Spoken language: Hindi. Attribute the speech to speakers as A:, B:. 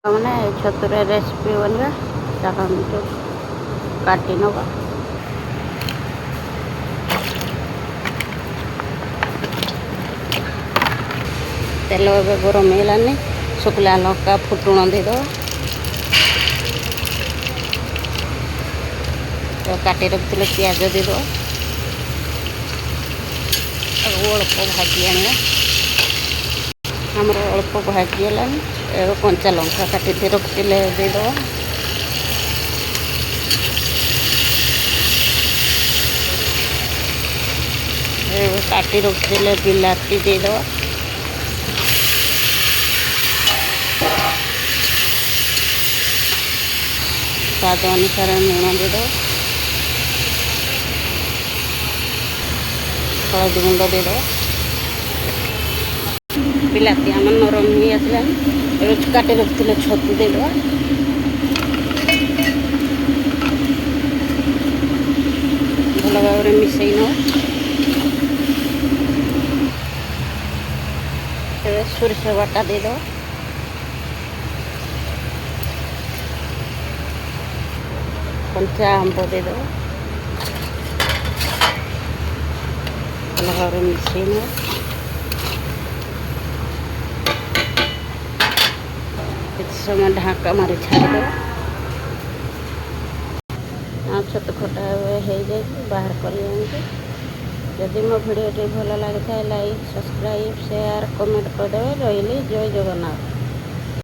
A: मैंने छतुर रेसिपी बनवा काटी नवा तेल ए गरम होलानी शुक्ला लंका फुटुण देद काटी रखी पियाज देद अल्प भाजी आने आमर अल्प भाजी है कंचा लंका काटी रखी देद काटी रखी बिलाती देद स्वाद अनुसार लुण देद हलदी गुंड देद बिलाती आम नरम हो आसला काटी रखी छतु देद भल भाव मिसई सोरिष बाटा देद कंचा आंब देद भल भाव मिसई समय ढाका मारी छाड़ छतु खटा हो जाए बाहर कर जदि मो भिडियो भल लगी था लाइक सब्सक्राइब शेयर कमेंट करदे रही जय जगन्नाथ।